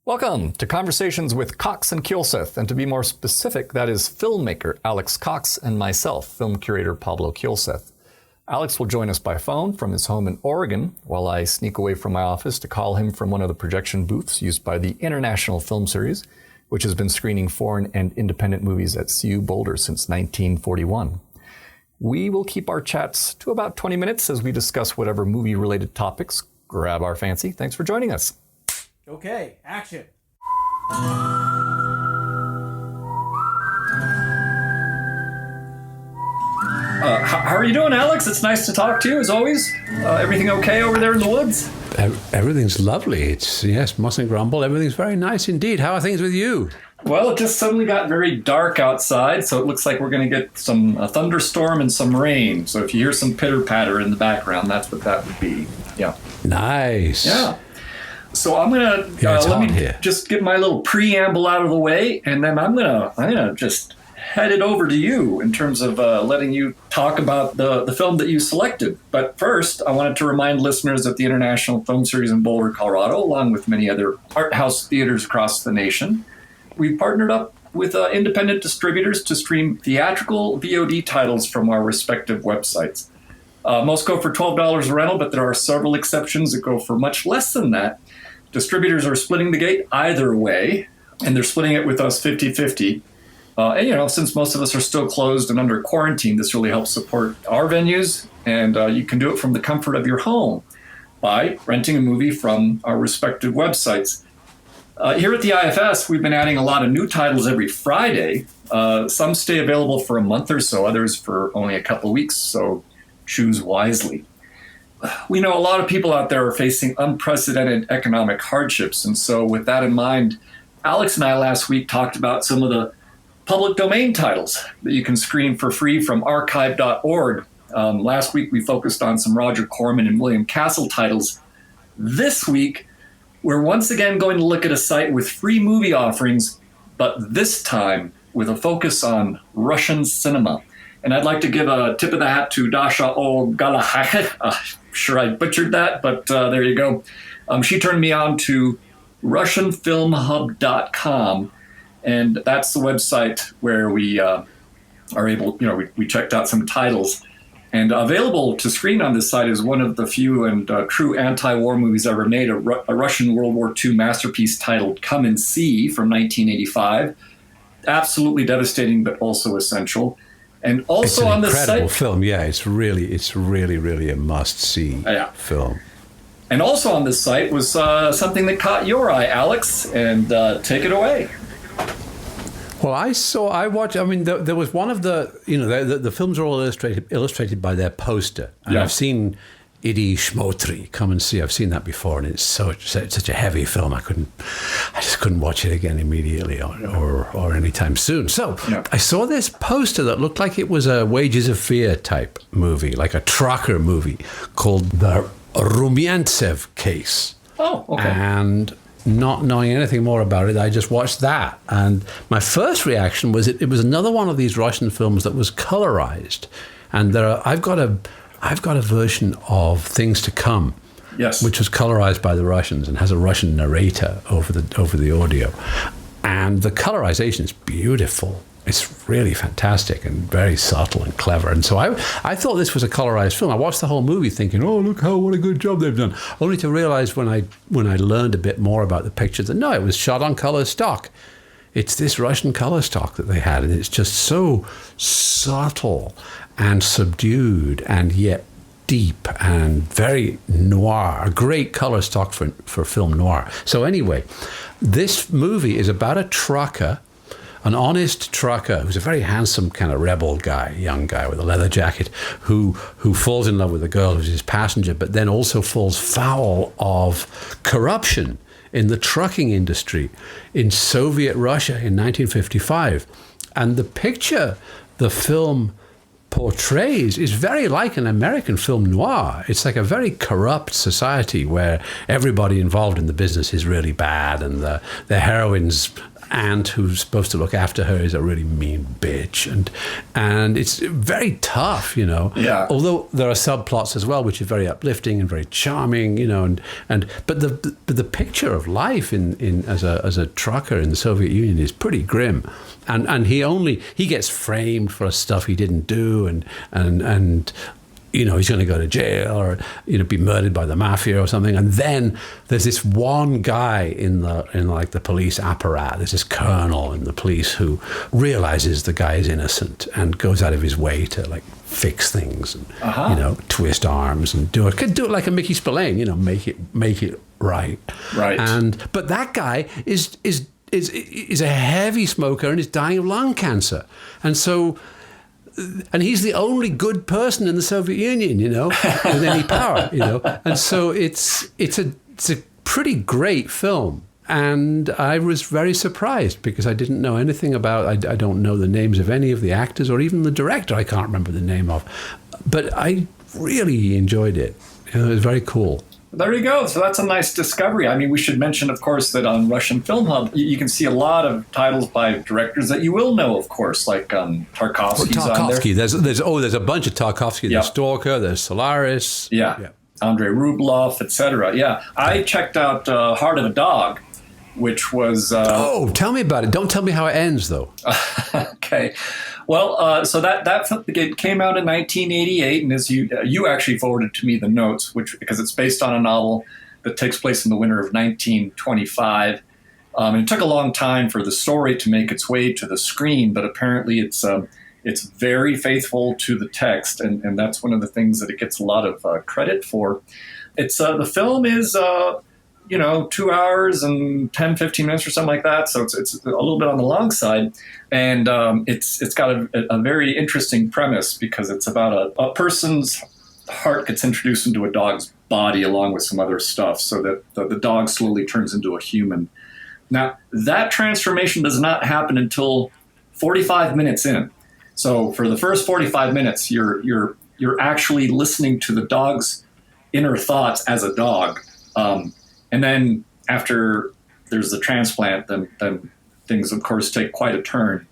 Welcome to Conversations with Cox and Kielseth, and to be more specific, that is filmmaker Alex Cox and myself, film curator Pablo Kielseth. Alex will join us by phone from his home in Oregon, while I sneak away from my office to call him from one of the projection booths used by the International Film Series, which has been screening foreign and independent movies at CU Boulder since 1941. We will keep our chats to about 20 minutes as we discuss whatever movie-related topics grab our fancy. Thanks for joining us. Okay, action. How are you doing, Alex? It's nice to talk to you, as always. Everything okay over there in the woods? Everything's lovely. It's, yes, mustn't grumble. Everything's very nice indeed. How are things with you? Well, it just suddenly got very dark outside, so it looks like we're going to get a thunderstorm and some rain. So if you hear some pitter-patter in the background, that's what that would be. Yeah. Nice. Yeah. So I'm gonna let me just get my little preamble out of the way, and then I'm gonna just head it over to you in terms of letting you talk about the film that you selected. But first, I wanted to remind listeners that the International Film Series in Boulder, Colorado, along with many other art house theaters across the nation, we partnered up with independent distributors to stream theatrical VOD titles from our respective websites. Most go for $12 a rental, but there are several exceptions that go for much less than that. Distributors are splitting the gate either way, and they're splitting it with us 50-50. And, since most of us are still closed and under quarantine, this really helps support our venues, and you can do it from the comfort of your home by renting a movie from our respective websites. Here at the IFS, we've been adding a lot of new titles every Friday. Some stay available for a month or so, others for only a couple of weeks, so choose wisely. We know a lot of people out there are facing unprecedented economic hardships, and so with that in mind, Alex and I last week talked about some of the public domain titles that you can screen for free from archive.org. Last week, we focused on some Roger Corman and William Castle titles. This week, we're once again going to look at a site with free movie offerings, but this time with a focus on Russian cinema. And I'd like to give a tip of the hat to Dasha Ogalahakh. Sure I butchered that, but there you go. She turned me on to RussianFilmHub.com, and that's the website where we are able, we checked out some titles. And available to screen on this site is one of the few and true anti-war movies ever made, a Russian World War II masterpiece titled Come and See from 1985. Absolutely devastating, but also essential. And also on the site, it's an incredible film. Yeah, it's really a must-see film. And also on this site was something that caught your eye, Alex, and take it away. Well, there was one of the films are all illustrated by their poster. And I've seen Idi Shmotri, Come and See. I've seen that before, and it's such a heavy film. I just couldn't watch it again immediately or anytime soon. So I saw this poster that looked like it was a Wages of Fear type movie, like a trucker movie called The Rumyantsev Case. Oh, okay. And not knowing anything more about it, I just watched that. And my first reaction was it was another one of these Russian films that was colorized. And I've got a version of Things to Come, which was colorized by the Russians and has a Russian narrator over the audio. And the colorization is beautiful. It's really fantastic and very subtle and clever. And so I thought this was a colorized film. I watched the whole movie thinking, oh, look what a good job they've done. Only to realize when I learned a bit more about the pictures that no, it was shot on color stock. It's this Russian color stock that they had, and it's just so subtle and subdued and yet deep and very noir, a great color stock for film noir. So anyway, this movie is about a trucker, an honest trucker who's a very handsome kind of rebel guy, young guy with a leather jacket, who falls in love with a girl who's his passenger, but then also falls foul of corruption in the trucking industry in Soviet Russia in 1955. And the picture the film portrays is very like an American film noir. It's like a very corrupt society where everybody involved in the business is really bad, and the heroine's aunt who's supposed to look after her is a really mean bitch, and it's very tough, Yeah. Although there are subplots as well, which are very uplifting and very charming, but the picture of life in as a trucker in the Soviet Union is pretty grim, and he gets framed for stuff he didn't do, and he's going to go to jail or be murdered by the mafia or something. And then there's this one guy in the police apparatus, there's this colonel in the police who realizes the guy is innocent and goes out of his way to like fix things and twist arms and do it like a Mickey Spillane, make it right. But that guy is a heavy smoker and is dying of lung cancer, and he's the only good person in the Soviet Union, with any power, And so it's a pretty great film. And I was very surprised because I didn't know anything about, I don't know the names of any of the actors or even the director I can't remember the name of. But I really enjoyed it. It was very cool. There you go. So that's a nice discovery. I mean, we should mention, of course, that on Russian Film Hub, you can see a lot of titles by directors that you will know, of course, like Tarkovsky's on there. There's a bunch of Tarkovsky. There's Stalker, there's Solaris. Yeah. Andrei Rublev, etc. Yeah. I checked out Heart of a Dog, which was... tell me about it. Don't tell me how it ends, though. Okay. Well, so that it came out in 1988, and as you actually forwarded to me the notes, because it's based on a novel that takes place in the winter of 1925. And it took a long time for the story to make its way to the screen, but apparently it's very faithful to the text, and that's one of the things that it gets a lot of credit for. It's the film is 2 hours and 10, 15 minutes or something like that. So it's a little bit on the long side. And it's got a very interesting premise because it's about a person's heart gets introduced into a dog's body along with some other stuff so that the dog slowly turns into a human. Now, that transformation does not happen until 45 minutes in. So for the first 45 minutes, you're actually listening to the dog's inner thoughts as a dog. And then after there's the transplant, then things, of course, take quite a turn.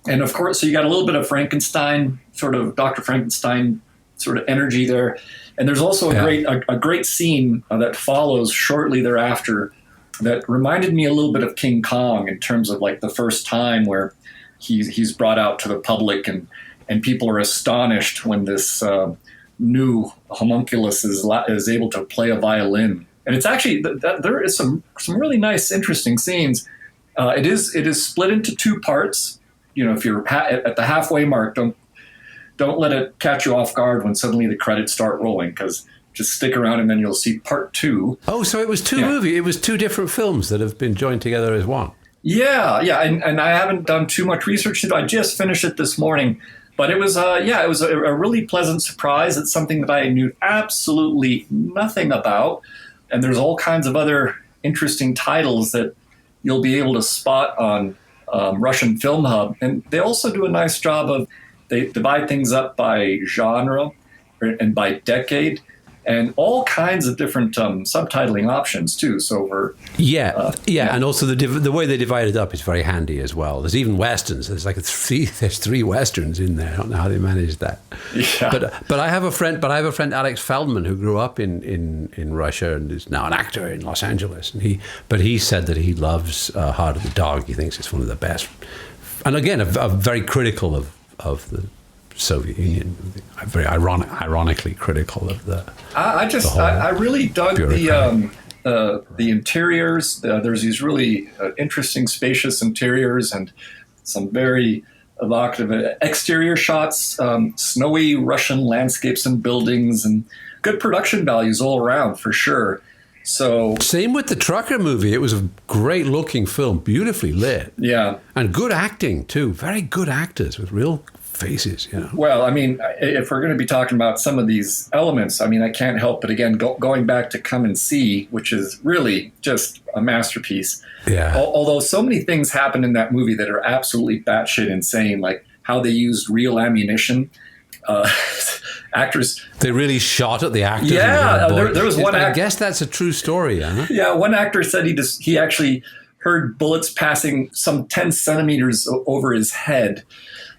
And, of course, so you got a little bit of Frankenstein, sort of Dr. Frankenstein sort of energy there. And there's also a great scene that follows shortly thereafter that reminded me a little bit of King Kong in terms of like the first time where he's brought out to the public and people are astonished when this new homunculus is able to play a violin. And it's actually there is some really nice, interesting scenes. It is split into two parts. If you're at the halfway mark, don't let it catch you off guard when suddenly the credits start rolling, because just stick around and then you'll see part two. Oh, so it was two movies. It was two different films that have been joined together as one. Yeah, and I haven't done too much research into it. I just finished it this morning. But it was a really pleasant surprise. It's something that I knew absolutely nothing about. And there's all kinds of other interesting titles that you'll be able to spot on Russian Film Hub. And they also do a nice job of, they divide things up by genre and by decade and all kinds of different subtitling options too. So and also the way they divide it up is very handy as well. There's even westerns. There's three westerns in there. I don't know how they managed that. Yeah. But I have a friend. Alex Feldman, who grew up in Russia and is now an actor in Los Angeles. And he said that he loves Heart of the Dog. He thinks it's one of the best. And again, very critical of the Soviet Union, very ironically critical of the. I really dug the interiors. There's these really interesting, spacious interiors and some very evocative exterior shots, snowy Russian landscapes and buildings, and good production values all around for sure. So same with the Trucker movie. It was a great looking film, beautifully lit. Yeah, and good acting too. Very good actors with real faces, Well, I mean, if we're going to be talking about some of these elements, I mean, I can't help but, again, going back to Come and See, which is really just a masterpiece. Yeah. Although so many things happen in that movie that are absolutely batshit insane, like how they used real ammunition. Actors. They really shot at the actors. Yeah, there was one actor. I guess that's a true story, huh? Yeah, one actor said he actually heard bullets passing some 10 centimeters over his head.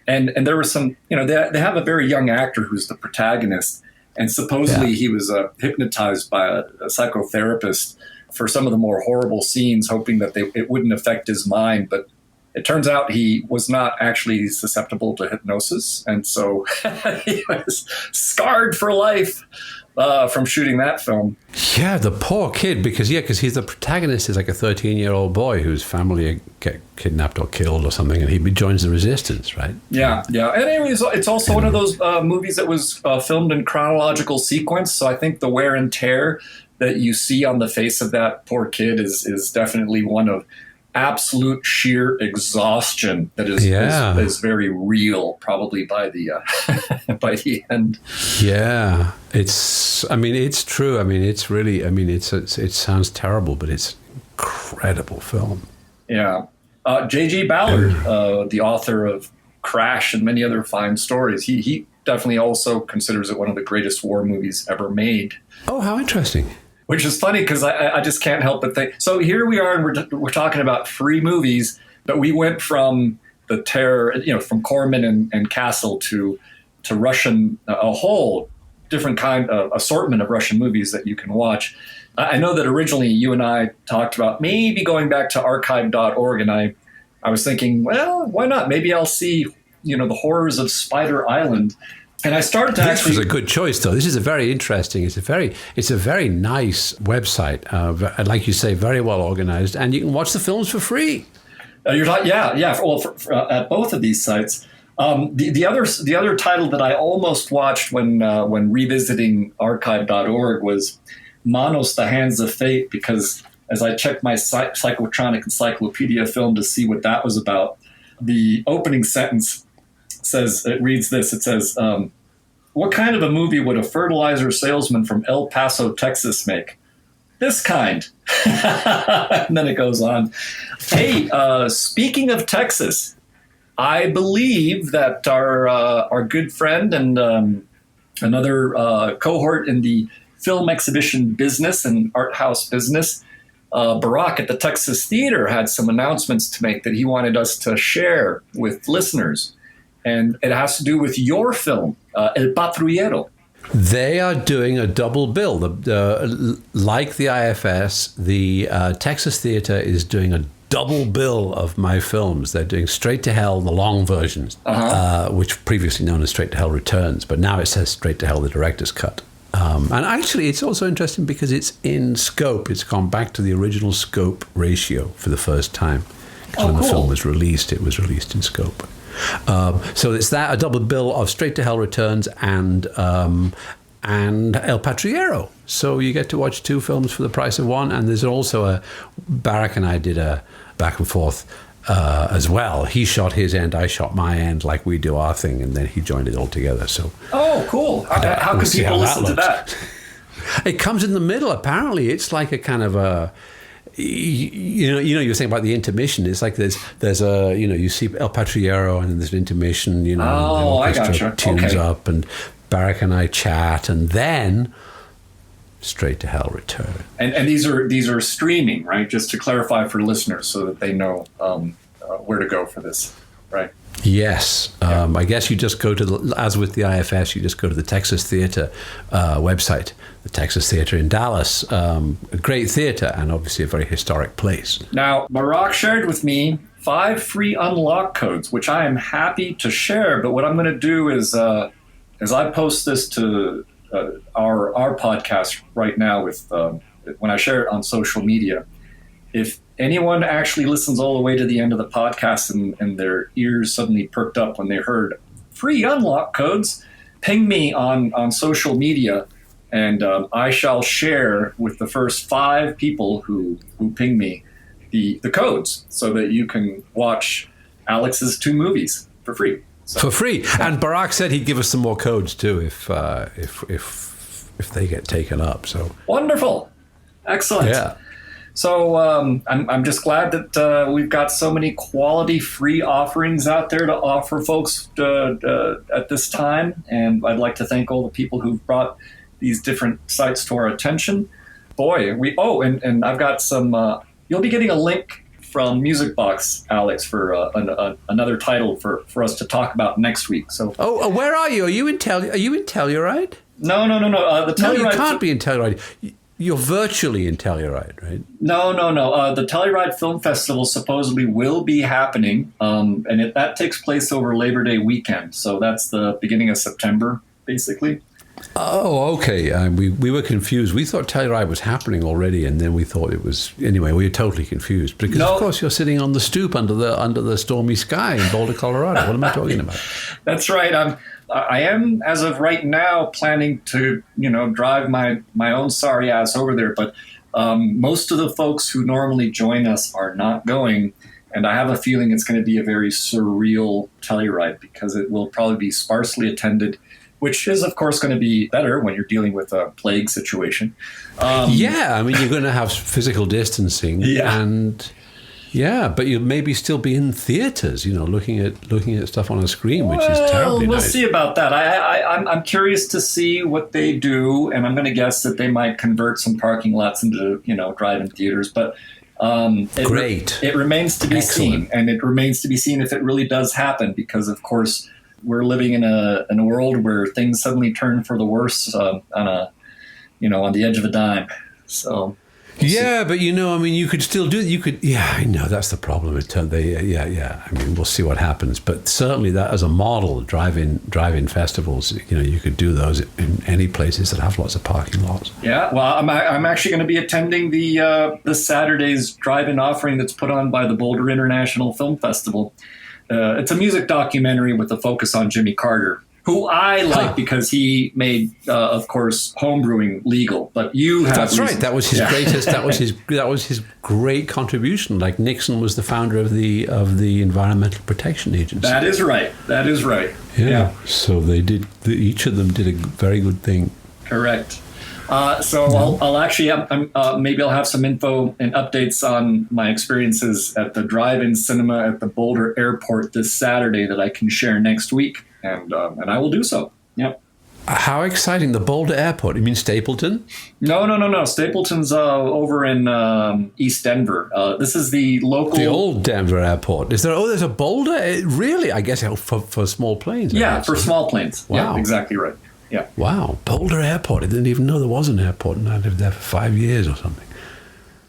And there was some, they have a very young actor who's the protagonist. And supposedly he was hypnotized by a psychotherapist for some of the more horrible scenes, hoping that it wouldn't affect his mind. But it turns out he was not actually susceptible to hypnosis. And so he was scarred for life from shooting that film. Yeah, the poor kid, because he's the protagonist is like a 13-year-old boy whose family get kidnapped or killed or something, and he joins the resistance, right? Yeah. And anyways, it's also one of those movies that was filmed in chronological sequence. So I think the wear and tear that you see on the face of that poor kid is definitely one of absolute sheer exhaustion that is very real, probably by the by the end. Yeah, it's true. It's really, it sounds terrible, but it's an incredible film. Yeah. J.G. Ballard, the author of Crash and many other fine stories, he definitely also considers it one of the greatest war movies ever made. Oh, how interesting. Which is funny because I just can't help but think. So here we are, and we're talking about free movies, but we went from the terror, from Corman and Castle to Russian, a whole different kind of assortment of Russian movies that you can watch. I know that originally you and I talked about maybe going back to archive.org, and I was thinking, well, why not? Maybe I'll see, the horrors of Spider Island. And I started to This was a good choice, though. This is a very interesting. It's a very nice website. Like you say, very well organized, and you can watch the films for free. You're talking, yeah. Well, at both of these sites, the other title that I almost watched when revisiting archive.org was Manos, the Hands of Fate, because as I checked my Psychotronic Encyclopedia film to see what that was about, the opening sentence reads this. It says, what kind of a movie would a fertilizer salesman from El Paso, Texas make? This kind. And then it goes on. Hey, speaking of Texas, I believe that our good friend and another cohort in the film exhibition business and art house business, Barack at the Texas Theater, had some announcements to make that he wanted us to share with listeners. And it has to do with your film, El Patrullero. They are doing a double bill. Like the IFS, the Texas Theater is doing a double bill of my films. They're doing Straight to Hell, the long versions, which previously known as Straight to Hell Returns, but now it says Straight to Hell, the director's cut. And actually, it's also interesting because it's in scope. It's gone back to the original scope ratio for the first time. Because when the film was released, it was released in scope. So it's a double bill of Straight to Hell Returns and El Patrullero. So you get to watch two films for the price of one. And there's also Barack and I did a back and forth as well. He shot his end, I shot my end, like we do our thing, and then he joined it all together. So cool. How can people listen to that? It comes in the middle. Apparently, it's like a kind of a. You're saying about the intermission. It's like there's a you see El Patrullero and there's an intermission. The orchestra tunes up and Barack and I chat, and then Straight to Hell Return. And these are streaming, right? Just to clarify for listeners, so that they know where to go for this, right? Yes. I guess you just go to as with the IFS, you just go to the Texas Theater website. The Texas Theater in Dallas, a great theater and obviously a very historic place. Now, Barack shared with me 5 free unlock codes, which I am happy to share. But what I'm going to do is, as I post this to our podcast right now, when I share it on social media, if anyone actually listens all the way to the end of the podcast and their ears suddenly perked up when they heard free unlock codes, ping me on social media. And I shall share with the first 5 people who ping me the codes so that you can watch Alex's 2 movies for free. For free. Yeah. And Barack said he'd give us some more codes too if they get taken up. So wonderful. Excellent. Yeah. So I'm just glad that we've got so many quality free offerings out there to offer folks at this time. And I'd like to thank all the people who've brought these different sites to our attention. Boy, and I've got some, you'll be getting a link from Music Box, Alex, for another title for us to talk about next week. So, where are you? Are you in Telluride? No. The Telluride. No, you can't be in Telluride. You're virtually in Telluride, right? No. The Telluride Film Festival supposedly will be happening, and that takes place over Labor Day weekend. So that's the beginning of September, basically. Oh, okay. We were confused. We thought Telluride was happening already, and then we thought it was. Anyway, we were totally confused because, of course, you're sitting on the stoop under the stormy sky in Boulder, Colorado. What am I talking about? That's right. I am, as of right now, planning to, drive my own sorry ass over there. But most of the folks who normally join us are not going. And I have a feeling it's going to be a very surreal Telluride because it will probably be sparsely attended, which is, of course, going to be better when you're dealing with a plague situation. You're going to have physical distancing. Yeah. But you'll maybe still be in theaters, looking at stuff on a screen, which is terribly we'll nice. See about that. I'm curious to see what they do, and I'm going to guess that they might convert some parking lots into, drive-in theaters. But it remains to be seen, and it remains to be seen if it really does happen, because, of course, we're living in a world where things suddenly turn for the worse on the edge of a dime. So. But you could still do it. You could, I know that's the problem. We'll see what happens. But certainly that as a model, drive-in festivals, you could do those in any places that have lots of parking lots. Yeah, well, I'm actually going to be attending the Saturday's drive-in offering that's put on by the Boulder International Film Festival. It's a music documentary with a focus on Jimmy Carter, who I like because he made, of course, homebrewing legal. But you have that's right. That was his greatest. That was his great contribution. Like Nixon was the founder of the Environmental Protection Agency. That is right. Yeah. So they did. Each of them did a very good thing. Correct. I'll actually, maybe I'll have some info and updates on my experiences at the drive-in cinema at the Boulder Airport this Saturday that I can share next week, and I will do so. Yep. How exciting! The Boulder Airport. You mean Stapleton? No. Stapleton's over in East Denver. This is the local. The old Denver Airport. Is there? Oh, there's a Boulder. Really? I guess for small planes. Yeah, for small planes. Wow. Yeah, exactly right. Yeah. Wow, Boulder Airport. I didn't even know there was an airport, and I lived there for 5 years or something.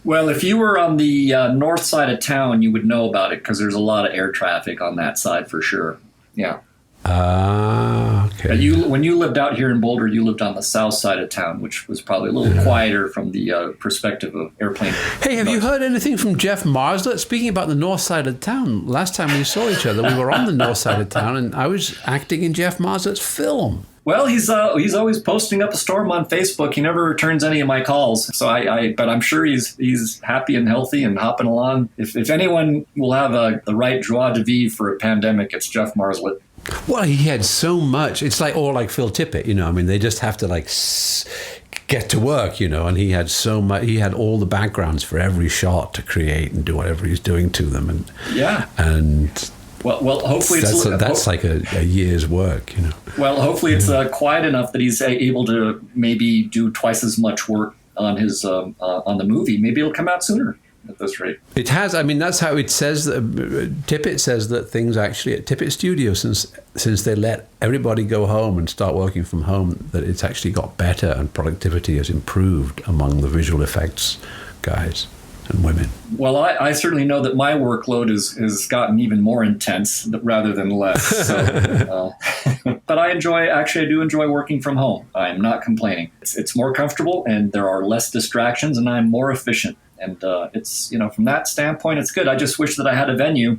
Well, if you were on the north side of town, you would know about it because there's a lot of air traffic on that side for sure. Yeah. Okay. When you lived out here in Boulder, you lived on the south side of town, which was probably a little quieter from the perspective of airplane. Hey, have you heard anything from Jeff Marslet? Speaking about the north side of town, last time we saw each other, we were on the north side of town, and I was acting in Jeff Marslet's film. Well, he's always posting up a storm on Facebook. He never returns any of my calls. So but I'm sure he's happy and healthy and hopping along. If anyone will have the right joie de vivre for a pandemic, it's Jeff Marslet. Well, he had so much. It's like Phil Tippett, they just have to get to work, and he had so much. He had all the backgrounds for every shot to create and do whatever he's doing to them. And Well, hopefully that's like a year's work, Well, hopefully it's quiet enough that he's able to maybe do twice as much work on his on the movie. Maybe it'll come out sooner at this rate. It has. I mean, that's how it says. Tippett says that things actually at Tippett Studio, since they let everybody go home and start working from home, that it's actually got better and productivity has improved among the visual effects guys and women. Well, I certainly know that my workload has gotten even more intense rather than less. So, but I do enjoy working from home. I'm not complaining. It's more comfortable and there are less distractions and I'm more efficient. And it's, from that standpoint, it's good. I just wish that I had a venue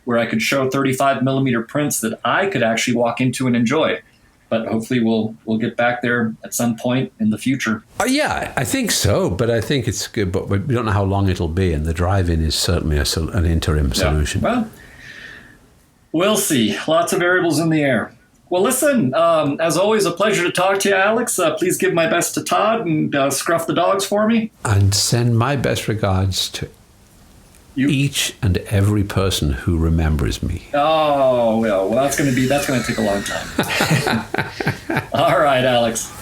where I could show 35 millimeter prints that I could actually walk into and enjoy. But hopefully we'll get back there at some point in the future. Yeah, I think so. But I think it's good. But we don't know how long it'll be. And the drive-in is certainly an interim solution. Well, we'll see. Lots of variables in the air. Well, listen, as always, a pleasure to talk to you, Alex. Please give my best to Todd and scruff the dogs for me. And send my best regards to each and every person who remembers me. Oh, well, that's going to take a long time. All right, Alex.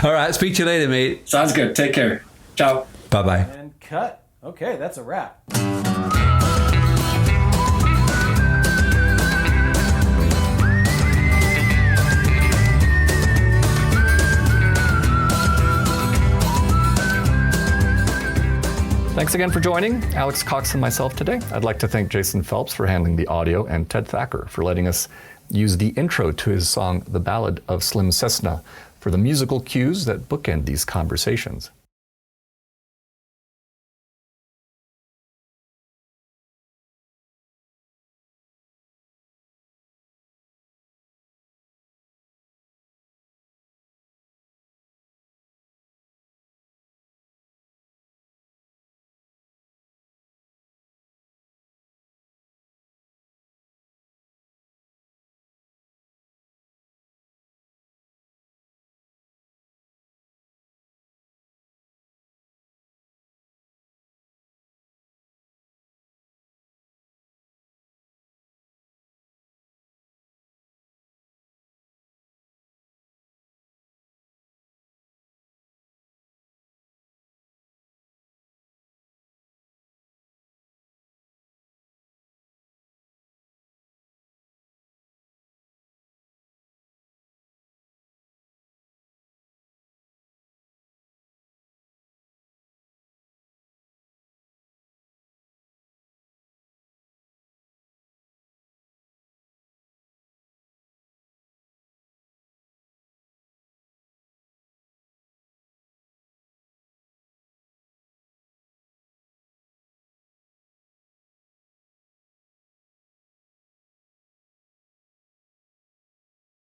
All right, speak to you later, mate. Sounds good. Take care. Ciao. Bye-bye. And cut. Okay, that's a wrap. Thanks again for joining Alex Cox and myself today. I'd like to thank Jason Phelps for handling the audio and Ted Thacker for letting us use the intro to his song, The Ballad of Slim Cessna, for the musical cues that bookend these conversations.